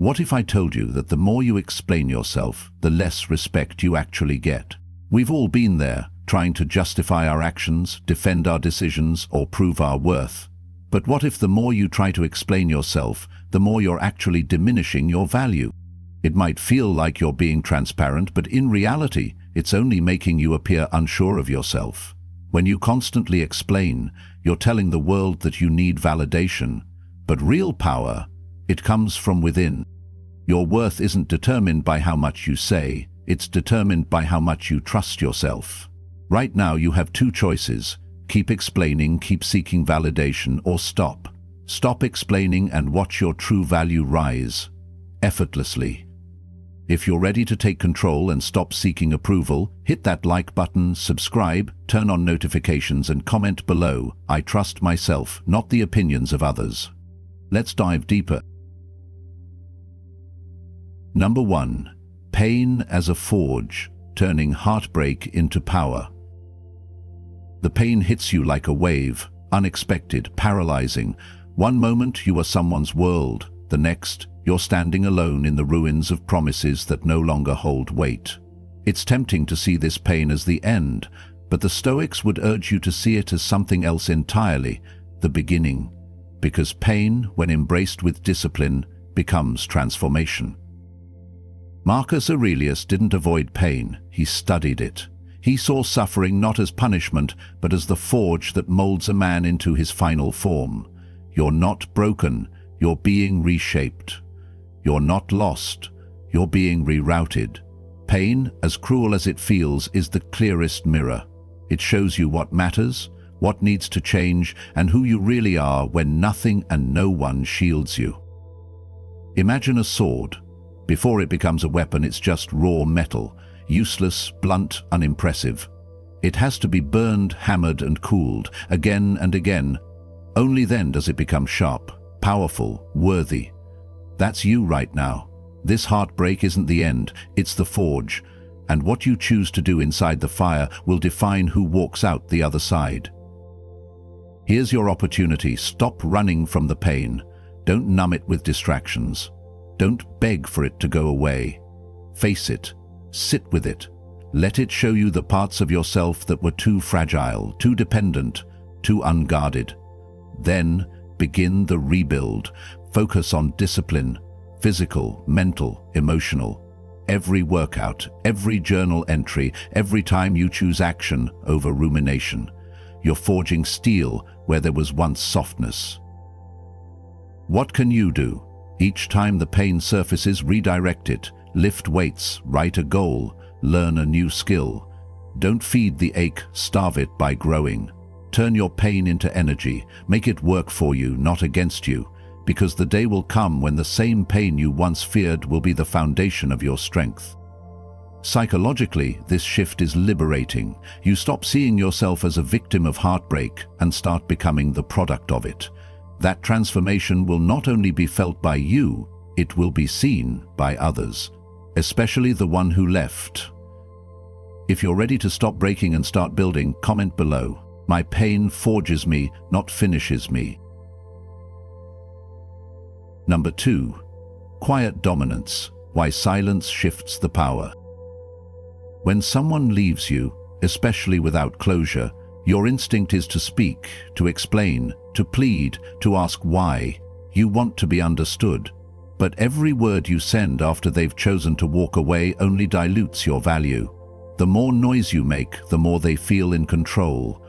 What if I told you that the more you explain yourself, the less respect you actually get? We've all been there, trying to justify our actions, defend our decisions, or prove our worth. But what if the more you try to explain yourself, the more you're actually diminishing your value? It might feel like you're being transparent, but in reality, it's only making you appear unsure of yourself. When you constantly explain, you're telling the world that you need validation. But real power, it comes from within. Your worth isn't determined by how much you say, it's determined by how much you trust yourself. Right now you have two choices: keep explaining, keep seeking validation, or stop. Stop explaining and watch your true value rise, effortlessly. If you're ready to take control and stop seeking approval, hit that like button, subscribe, turn on notifications, and comment below. I trust myself, not the opinions of others. Let's dive deeper. Number 1. Pain as a forge, turning heartbreak into power. The pain hits you like a wave, unexpected, paralyzing. One moment you are someone's world, the next you're standing alone in the ruins of promises that no longer hold weight. It's tempting to see this pain as the end, but the Stoics would urge you to see it as something else entirely, the beginning. Because pain, when embraced with discipline, becomes transformation. Marcus Aurelius didn't avoid pain, he studied it. He saw suffering not as punishment, but as the forge that molds a man into his final form. You're not broken, you're being reshaped. You're not lost, you're being rerouted. Pain, as cruel as it feels, is the clearest mirror. It shows you what matters, what needs to change, and who you really are when nothing and no one shields you. Imagine a sword. Before it becomes a weapon, it's just raw metal, useless, blunt, unimpressive. It has to be burned, hammered, and cooled, again and again. Only then does it become sharp, powerful, worthy. That's you right now. This heartbreak isn't the end, it's the forge, and what you choose to do inside the fire will define who walks out the other side. Here's your opportunity. Stop running from the pain. Don't numb it with distractions. Don't beg for it to go away. Face it. Sit with it. Let it show you the parts of yourself that were too fragile, too dependent, too unguarded. Then begin the rebuild. Focus on discipline, physical, mental, emotional. Every workout, every journal entry, every time you choose action over rumination. You're forging steel where there was once softness. What can you do? Each time the pain surfaces, redirect it. Lift weights, write a goal, learn a new skill. Don't feed the ache, starve it by growing. Turn your pain into energy. Make it work for you, not against you. Because the day will come when the same pain you once feared will be the foundation of your strength. Psychologically, this shift is liberating. You stop seeing yourself as a victim of heartbreak and start becoming the product of it. That transformation will not only be felt by you, it will be seen by others, especially the one who left. If you're ready to stop breaking and start building, comment below. My pain forges me, not finishes me. Number 2. Quiet dominance. Why silence shifts the power. When someone leaves you, especially without closure, your instinct is to speak, to explain, to plead, to ask why. You want to be understood. But every word you send after they've chosen to walk away only dilutes your value. The more noise you make, the more they feel in control.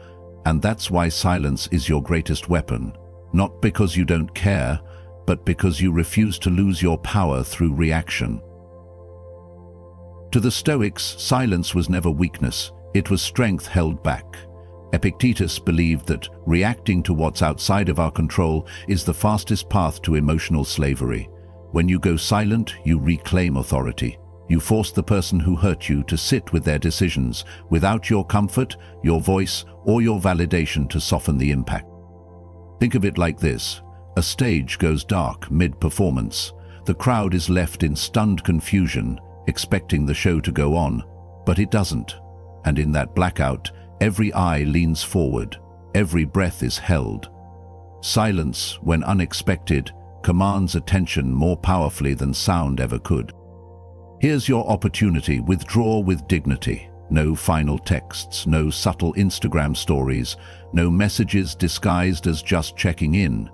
And that's why silence is your greatest weapon. Not because you don't care, but because you refuse to lose your power through reaction. To the Stoics, silence was never weakness, it was strength held back. Epictetus believed that reacting to what's outside of our control is the fastest path to emotional slavery. When you go silent, you reclaim authority. You force the person who hurt you to sit with their decisions, without your comfort, your voice, or your validation to soften the impact. Think of it like this. A stage goes dark mid-performance. The crowd is left in stunned confusion, expecting the show to go on, but it doesn't. And in that blackout, every eye leans forward, every breath is held. Silence, when unexpected, commands attention more powerfully than sound ever could. Here's your opportunity. Withdraw with dignity. No final texts, no subtle Instagram stories, no messages disguised as just checking in.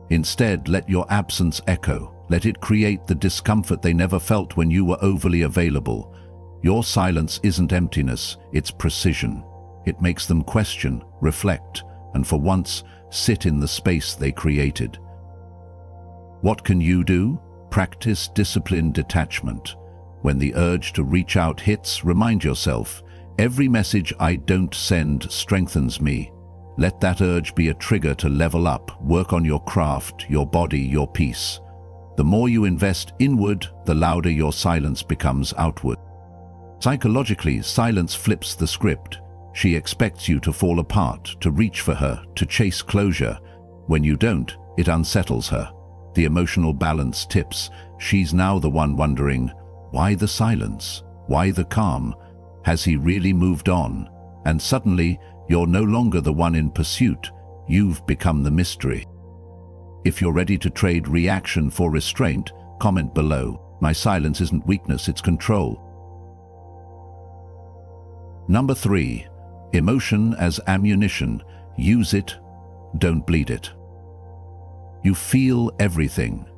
Instead, let your absence echo. Let it create the discomfort they never felt when you were overly available. Your silence isn't emptiness, it's precision. It makes them question, reflect, and for once, sit in the space they created. What can you do? Practice disciplined detachment. When the urge to reach out hits, remind yourself, every message I don't send strengthens me. Let that urge be a trigger to level up, work on your craft, your body, your peace. The more you invest inward, the louder your silence becomes outward. Psychologically, silence flips the script. She expects you to fall apart, to reach for her, to chase closure. When you don't, it unsettles her. The emotional balance tips. She's now the one wondering, why the silence? Why the calm? Has he really moved on? And suddenly, you're no longer the one in pursuit. You've become the mystery. If you're ready to trade reaction for restraint, comment below. My silence isn't weakness, it's control. Number 3. Emotion as ammunition. Use it, don't bleed it. You feel everything.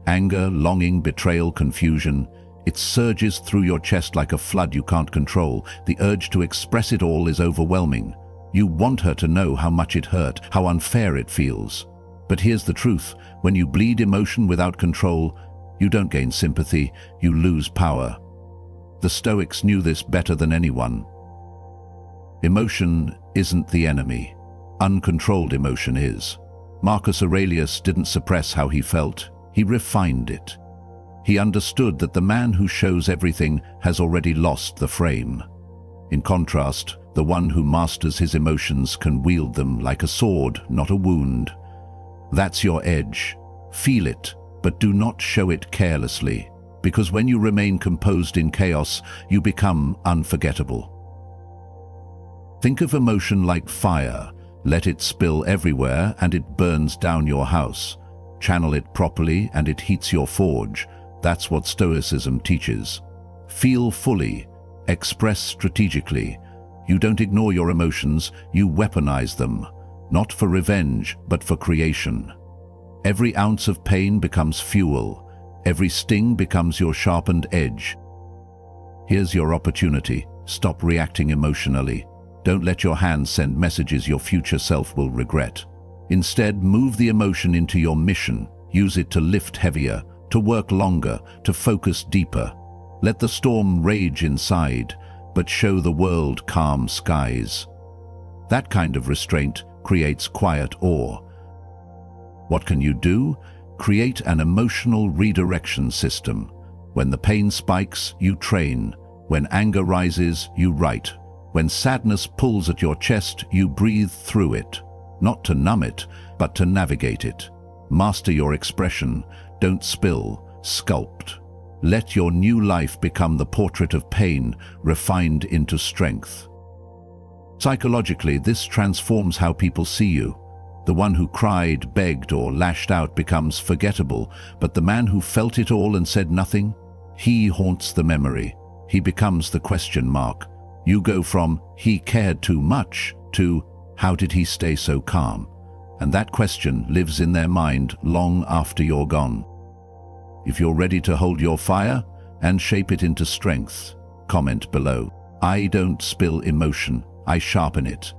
Anger, longing, betrayal, confusion. It surges through your chest like a flood you can't control. The urge to express it all is overwhelming. You want her to know how much it hurt, how unfair it feels. But here's the truth. When you bleed emotion without control, you don't gain sympathy, you lose power. The Stoics knew this better than anyone. Emotion isn't the enemy. Uncontrolled emotion is. Marcus Aurelius didn't suppress how he felt, he refined it. He understood that the man who shows everything has already lost the frame. In contrast, the one who masters his emotions can wield them like a sword, not a wound. That's your edge. Feel it, but do not show it carelessly, because when you remain composed in chaos, you become unforgettable. Think of emotion like fire. Let it spill everywhere and it burns down your house. Channel it properly and it heats your forge. That's what Stoicism teaches. Feel fully. Express strategically. You don't ignore your emotions, you weaponize them. Not for revenge, but for creation. Every ounce of pain becomes fuel. Every sting becomes your sharpened edge. Here's your opportunity. Stop reacting emotionally. Don't let your hands send messages your future self will regret. Instead, move the emotion into your mission. Use it to lift heavier, to work longer, to focus deeper. Let the storm rage inside, but show the world calm skies. That kind of restraint creates quiet awe. What can you do? Create an emotional redirection system. When the pain spikes, you train. When anger rises, you write. When sadness pulls at your chest, you breathe through it. Not to numb it, but to navigate it. Master your expression. Don't spill, sculpt. Let your new life become the portrait of pain, refined into strength. Psychologically, this transforms how people see you. The one who cried, begged, or lashed out becomes forgettable, but the man who felt it all and said nothing, he haunts the memory. He becomes the question mark. You go from, he cared too much, to, how did he stay so calm? And that question lives in their mind long after you're gone. If you're ready to hold your fire and shape it into strength, comment below. I don't spill emotion, I sharpen it.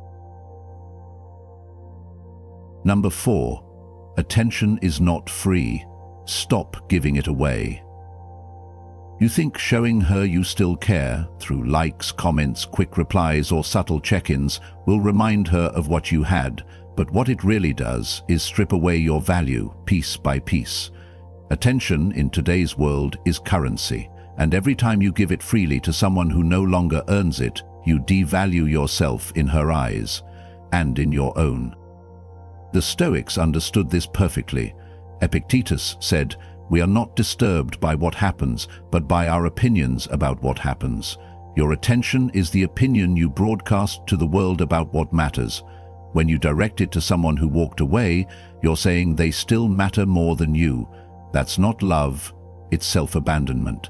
Number 4. Attention is not free. Stop giving it away. You think showing her you still care, through likes, comments, quick replies, or subtle check-ins, will remind her of what you had, but what it really does is strip away your value, piece by piece. Attention in today's world is currency, and every time you give it freely to someone who no longer earns it, you devalue yourself in her eyes, and in your own. The Stoics understood this perfectly. Epictetus said, "We are not disturbed by what happens, but by our opinions about what happens. Your attention is the opinion you broadcast to the world about what matters. When you direct it to someone who walked away, you're saying they still matter more than you. That's not love, it's self-abandonment.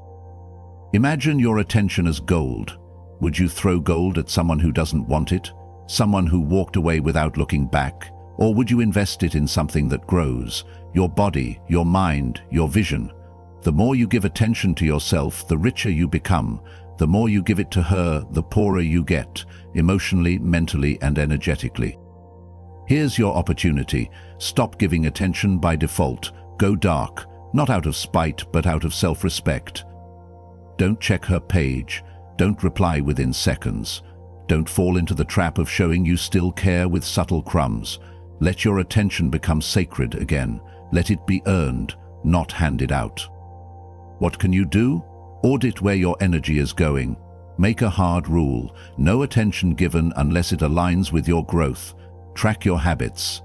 Imagine your attention as gold. Would you throw gold at someone who doesn't want it? Someone who walked away without looking back? Or would you invest it in something that grows? Your body, your mind, your vision. The more you give attention to yourself, the richer you become. The more you give it to her, the poorer you get, emotionally, mentally, and energetically. Here's your opportunity. Stop giving attention by default. Go dark, not out of spite, but out of self-respect. Don't check her page. Don't reply within seconds. Don't fall into the trap of showing you still care with subtle crumbs. Let your attention become sacred again. Let it be earned, not handed out. What can you do? Audit where your energy is going. Make a hard rule. No attention given unless it aligns with your growth. Track your habits.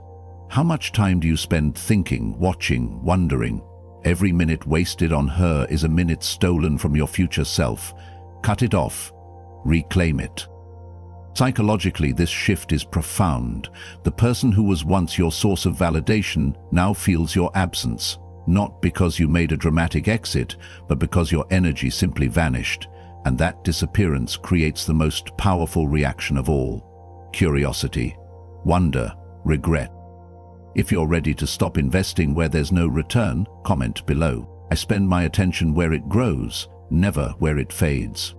How much time do you spend thinking, watching, wondering? Every minute wasted on her is a minute stolen from your future self. Cut it off. Reclaim it. Psychologically, this shift is profound. The person who was once your source of validation now feels your absence. Not because you made a dramatic exit, but because your energy simply vanished. And that disappearance creates the most powerful reaction of all. Curiosity, wonder, regret. If you're ready to stop investing where there's no return, comment below. I spend my attention where it grows, never where it fades.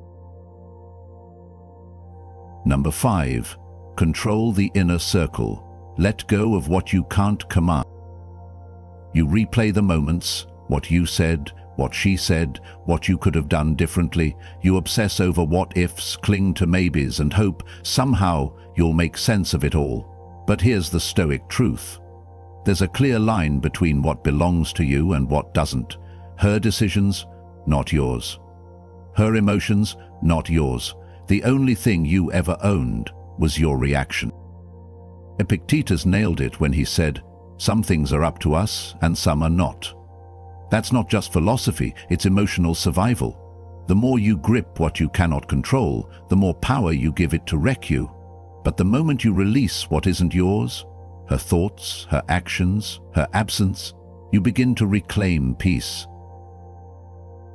Number 5. Control the inner circle. Let go of what you can't command. You replay the moments, what you said, what she said, what you could have done differently. You obsess over what-ifs, cling to maybes, and hope somehow you'll make sense of it all. But here's the Stoic truth. There's a clear line between what belongs to you and what doesn't. Her decisions, not yours. Her emotions, not yours. The only thing you ever owned was your reaction. Epictetus nailed it when he said, "Some things are up to us and some are not." That's not just philosophy, it's emotional survival. The more you grip what you cannot control, the more power you give it to wreck you. But the moment you release what isn't yours, her thoughts, her actions, her absence, you begin to reclaim peace.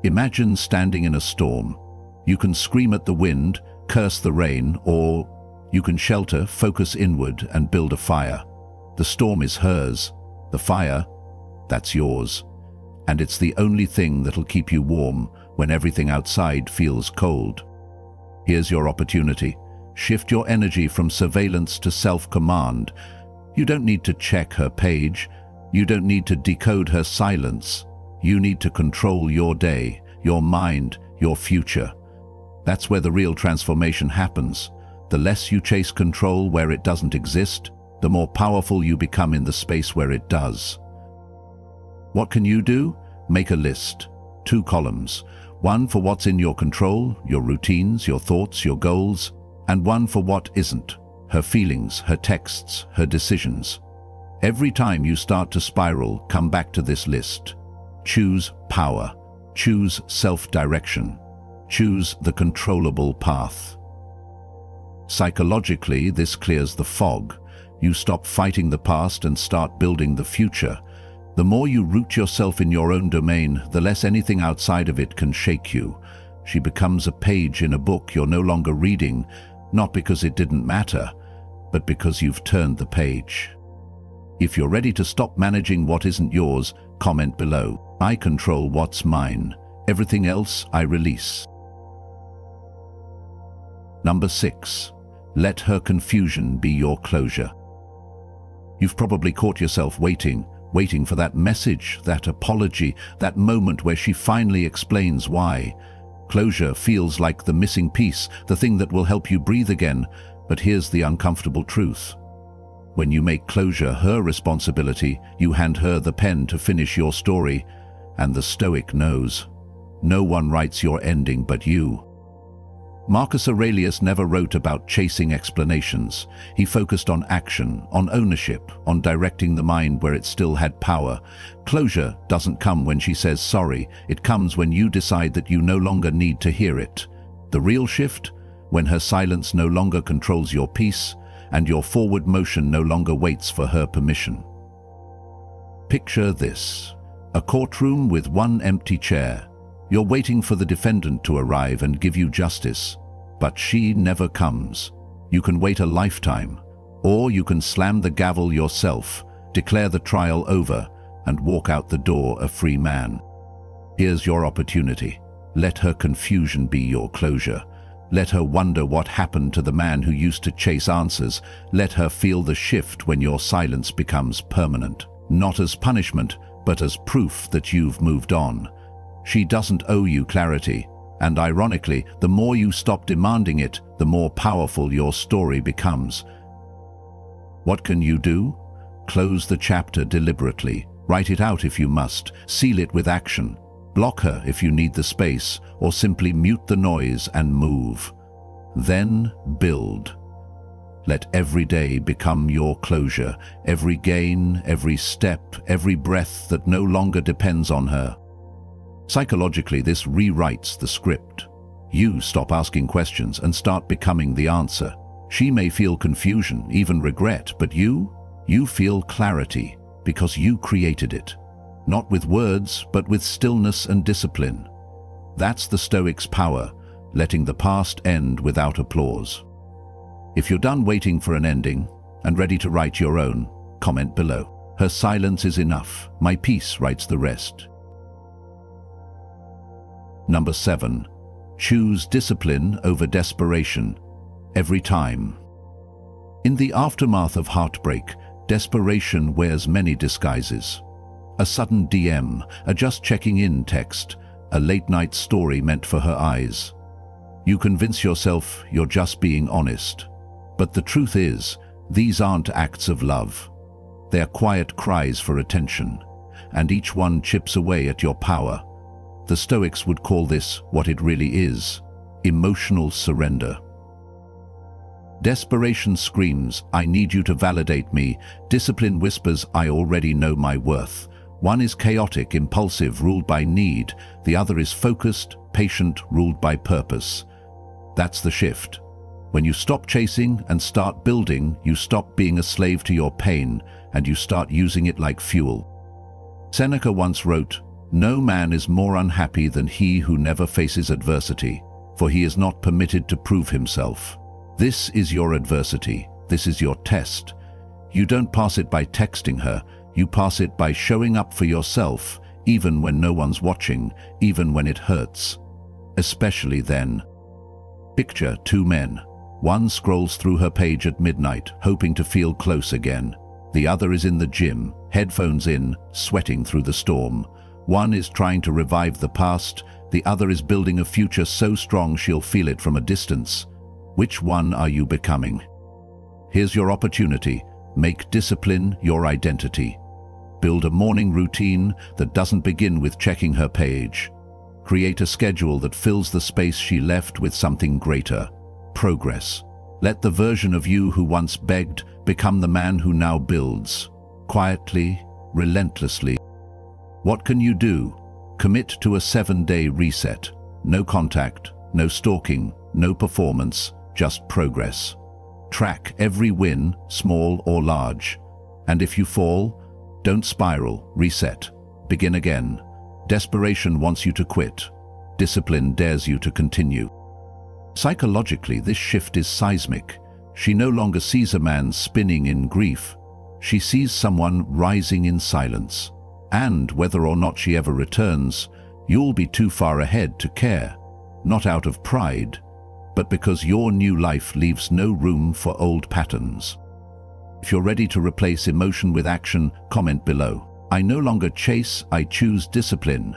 Imagine standing in a storm. You can scream at the wind, curse the rain, or you can shelter, focus inward, and build a fire. The storm is hers. The fire, that's yours. And it's the only thing that'll keep you warm when everything outside feels cold. Here's your opportunity. Shift your energy from surveillance to self-command. You don't need to check her page. You don't need to decode her silence. You need to control your day, your mind, your future. That's where the real transformation happens. The less you chase control where it doesn't exist, the more powerful you become in the space where it does. What can you do? Make a list. 2 columns. One for what's in your control, your routines, your thoughts, your goals, and one for what isn't, her feelings, her texts, her decisions. Every time you start to spiral, come back to this list. Choose power. Choose self-direction. Choose the controllable path. Psychologically, this clears the fog. You stop fighting the past and start building the future. The more you root yourself in your own domain, the less anything outside of it can shake you. She becomes a page in a book you're no longer reading, not because it didn't matter, but because you've turned the page. If you're ready to stop managing what isn't yours, comment below. I control what's mine. Everything else I release. Number 6. Let her confusion be your closure. You've probably caught yourself waiting for that message, that apology, that moment where she finally explains why. Closure feels like the missing piece, the thing that will help you breathe again. But here's the uncomfortable truth. When you make closure her responsibility, you hand her the pen to finish your story. And the Stoic knows. No one writes your ending but you. Marcus Aurelius never wrote about chasing explanations. He focused on action, on ownership, on directing the mind where it still had power. Closure doesn't come when she says sorry. It comes when you decide that you no longer need to hear it. The real shift? When her silence no longer controls your peace, and your forward motion no longer waits for her permission. Picture this: a courtroom with one empty chair. You're waiting for the defendant to arrive and give you justice, but she never comes. You can wait a lifetime, or you can slam the gavel yourself, declare the trial over, and walk out the door a free man. Here's your opportunity. Let her confusion be your closure. Let her wonder what happened to the man who used to chase answers. Let her feel the shift when your silence becomes permanent, not as punishment, but as proof that you've moved on. She doesn't owe you clarity, and ironically, the more you stop demanding it, the more powerful your story becomes. What can you do? Close the chapter deliberately. Write it out if you must. Seal it with action. Block her if you need the space, or simply mute the noise and move. Then build. Let every day become your closure, every gain, every step, every breath that no longer depends on her. Psychologically, this rewrites the script. You stop asking questions and start becoming the answer. She may feel confusion, even regret, but you feel clarity because you created it. Not with words, but with stillness and discipline. That's the Stoic's power, letting the past end without applause. If you're done waiting for an ending and ready to write your own, comment below. Her silence is enough. My peace writes the rest. Number 7. Choose discipline over desperation. Every time. In the aftermath of heartbreak, desperation wears many disguises. A sudden DM, a just checking in text, a late-night story meant for her eyes. You convince yourself you're just being honest. But the truth is, these aren't acts of love. They're quiet cries for attention, and each one chips away at your power. The Stoics would call this what it really is: emotional surrender. Desperation screams, "I need you to validate me." Discipline whispers, "I already know my worth." One is chaotic, impulsive, ruled by need. The other is focused, patient, ruled by purpose. That's the shift. When you stop chasing and start building, you stop being a slave to your pain, and you start using it like fuel. Seneca once wrote, "No man is more unhappy than he who never faces adversity, for he is not permitted to prove himself." This is your adversity. This is your test. You don't pass it by texting her. You pass it by showing up for yourself, even when no one's watching, even when it hurts. Especially then. Picture two men. One scrolls through her page at midnight, hoping to feel close again. The other is in the gym, headphones in, sweating through the storm. One is trying to revive the past, the other is building a future so strong she'll feel it from a distance. Which one are you becoming? Here's your opportunity. Make discipline your identity. Build a morning routine that doesn't begin with checking her page. Create a schedule that fills the space she left with something greater: progress. Let the version of you who once begged become the man who now builds. Quietly, relentlessly. What can you do? Commit to a 7-day reset. No contact, no stalking, no performance, just progress. Track every win, small or large. And if you fall, don't spiral, reset. Begin again. Desperation wants you to quit. Discipline dares you to continue. Psychologically, this shift is seismic. She no longer sees a man spinning in grief. She sees someone rising in silence. And whether or not she ever returns, you'll be too far ahead to care. Not out of pride, but because your new life leaves no room for old patterns. If you're ready to replace emotion with action, comment below. I no longer chase, I choose discipline.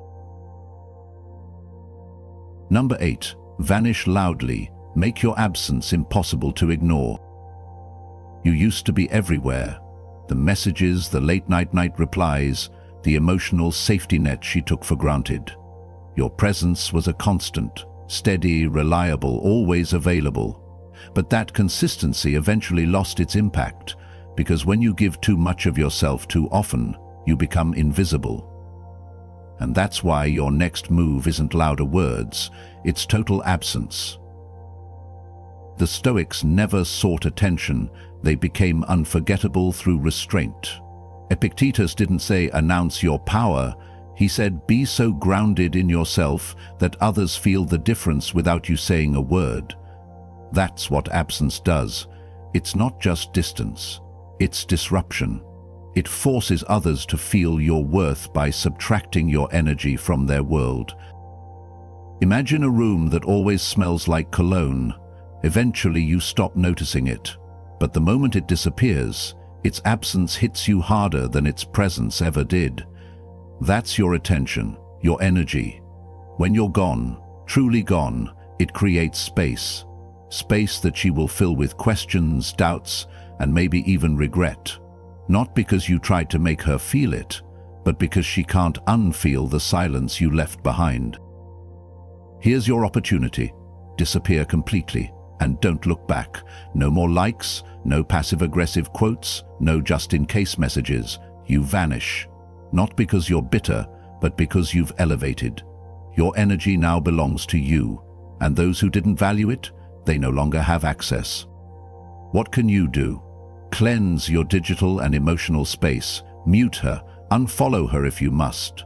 Number 8. Vanish loudly. Make your absence impossible to ignore. You used to be everywhere. The messages, the late-night replies, the emotional safety net she took for granted. Your presence was a constant, steady, reliable, always available. But that consistency eventually lost its impact, because when you give too much of yourself too often, you become invisible. And that's why your next move isn't louder words, it's total absence. The Stoics never sought attention, they became unforgettable through restraint. Epictetus didn't say, "Announce your power." He said, "Be so grounded in yourself that others feel the difference without you saying a word." That's what absence does. It's not just distance, it's disruption. It forces others to feel your worth by subtracting your energy from their world. Imagine a room that always smells like cologne. Eventually you stop noticing it, but the moment it disappears, its absence hits you harder than its presence ever did. That's your attention, your energy. When you're gone, truly gone, it creates space. Space that she will fill with questions, doubts, and maybe even regret. Not because you tried to make her feel it, but because she can't unfeel the silence you left behind. Here's your opportunity. Disappear completely, and don't look back. No more likes, no passive-aggressive quotes, no just-in-case messages. You vanish. Not because you're bitter, but because you've elevated. Your energy now belongs to you, and those who didn't value it, they no longer have access. What can you do? Cleanse your digital and emotional space. Mute her. Unfollow her if you must.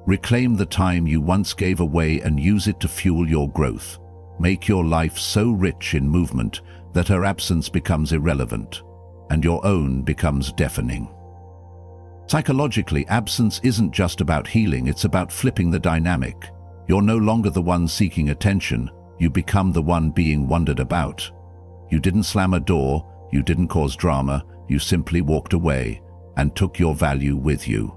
Reclaim the time you once gave away and use it to fuel your growth. Make your life so rich in movement that her absence becomes irrelevant, and your own becomes deafening. Psychologically, absence isn't just about healing, it's about flipping the dynamic. You're no longer the one seeking attention, you become the one being wondered about. You didn't slam a door, you didn't cause drama, you simply walked away and took your value with you.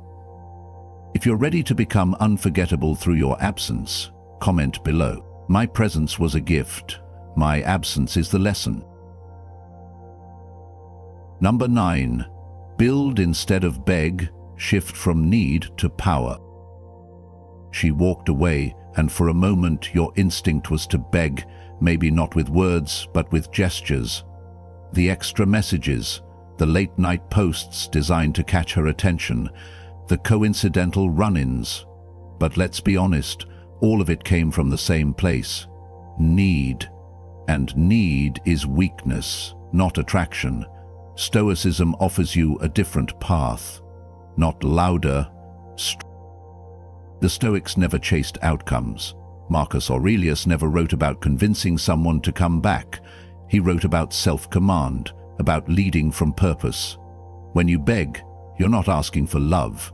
If you're ready to become unforgettable through your absence, comment below. My presence was a gift, my absence is the lesson. Number 9. Build instead of beg, shift from need to power. She walked away, and for a moment your instinct was to beg, maybe not with words, but with gestures. The extra messages, the late-night posts designed to catch her attention, the coincidental run-ins. But let's be honest, all of it came from the same place: need. And need is weakness, not attraction. Stoicism offers you a different path, not louder. The Stoics never chased outcomes. Marcus Aurelius never wrote about convincing someone to come back. He wrote about self-command, about leading from purpose. When you beg, you're not asking for love.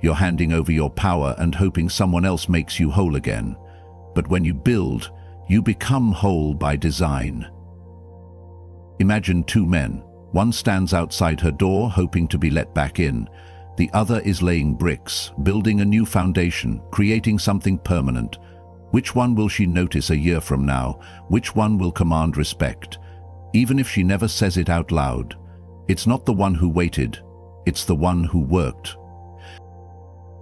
You're handing over your power and hoping someone else makes you whole again. But when you build, you become whole by design. Imagine two men. One stands outside her door, hoping to be let back in. The other is laying bricks, building a new foundation, creating something permanent. Which one will she notice a year from now? Which one will command respect? Even if she never says it out loud, it's not the one who waited, it's the one who worked.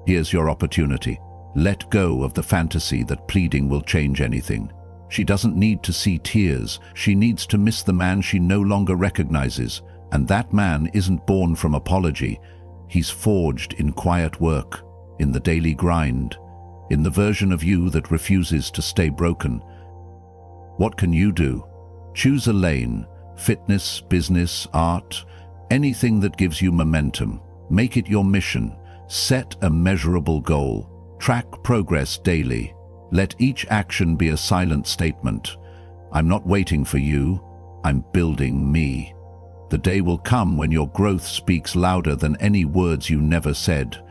Here's your opportunity. Let go of the fantasy that pleading will change anything. She doesn't need to see tears. She needs to miss the man she no longer recognizes. And that man isn't born from apology. He's forged in quiet work, in the daily grind, in the version of you that refuses to stay broken. What can you do? Choose a lane: fitness, business, art, anything that gives you momentum. Make it your mission. Set a measurable goal. Track progress daily. Let each action be a silent statement. I'm not waiting for you, I'm building me. The day will come when your growth speaks louder than any words you never said.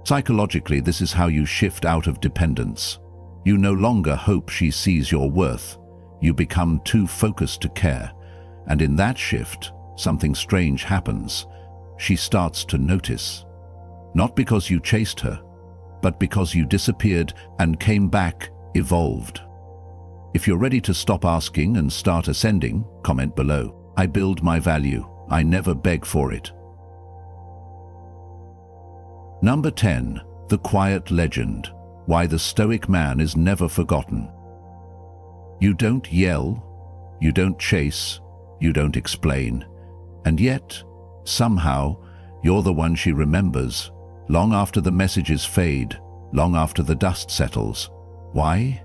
Psychologically, this is how you shift out of dependence. You no longer hope she sees your worth. You become too focused to care. And in that shift, something strange happens. She starts to notice. Not because you chased her, but because you disappeared and came back evolved. If you're ready to stop asking and start ascending, comment below. I build my value. I never beg for it. Number 10. The quiet legend. Why the Stoic man is never forgotten. You don't yell, you don't chase, you don't explain. And yet, somehow, you're the one she remembers, long after the messages fade, long after the dust settles. Why?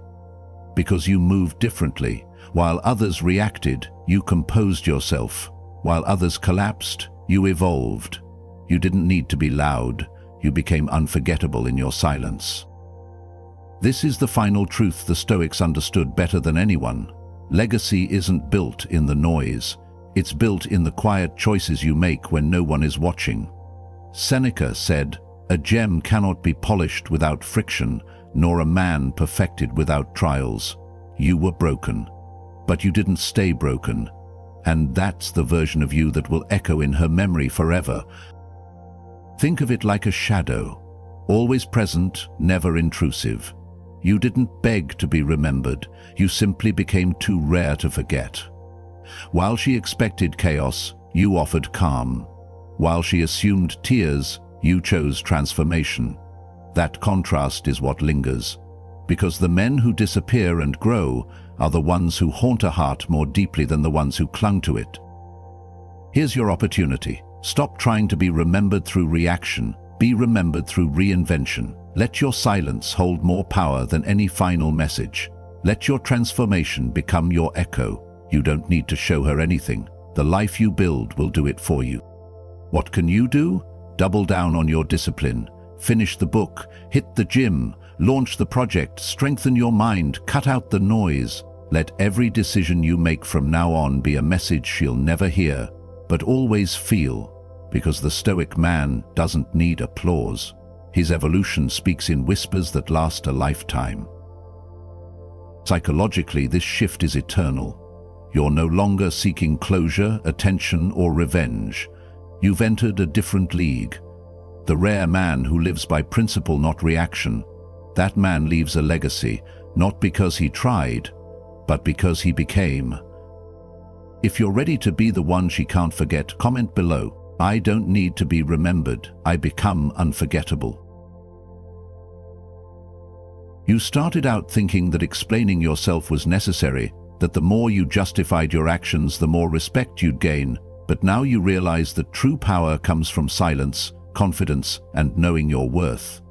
Because you move differently. While others reacted, you composed yourself. While others collapsed, you evolved. You didn't need to be loud. You became unforgettable in your silence. This is the final truth the Stoics understood better than anyone. Legacy isn't built in the noise. It's built in the quiet choices you make when no one is watching. Seneca said, "A gem cannot be polished without friction, nor a man perfected without trials." You were broken, but you didn't stay broken. And that's the version of you that will echo in her memory forever. Think of it like a shadow, always present, never intrusive. You didn't beg to be remembered, you simply became too rare to forget. While she expected chaos, you offered calm. While she assumed tears, you chose transformation. That contrast is what lingers, because the men who disappear and grow are the ones who haunt a heart more deeply than the ones who clung to it. Here's your opportunity. Stop trying to be remembered through reaction. Be remembered through reinvention. Let your silence hold more power than any final message. Let your transformation become your echo. You don't need to show her anything. The life you build will do it for you. What can you do? Double down on your discipline. Finish the book, hit the gym, launch the project, strengthen your mind, cut out the noise. Let every decision you make from now on be a message she'll never hear, but always feel, because the Stoic man doesn't need applause. His evolution speaks in whispers that last a lifetime. Psychologically, this shift is eternal. You're no longer seeking closure, attention, or revenge. You've entered a different league. The rare man who lives by principle, not reaction. That man leaves a legacy, not because he tried, but because he became. If you're ready to be the one she can't forget, comment below. I don't need to be remembered. I become unforgettable. You started out thinking that explaining yourself was necessary, that the more you justified your actions, the more respect you'd gain. But now you realize that true power comes from silence, confidence, and knowing your worth.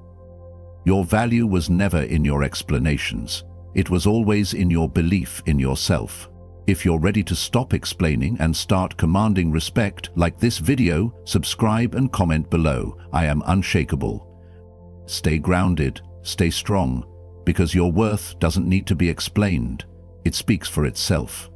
Your value was never in your explanations. It was always in your belief in yourself. If you're ready to stop explaining and start commanding respect, like this video, subscribe and comment below. I am unshakable. Stay grounded, stay strong, because your worth doesn't need to be explained. It speaks for itself.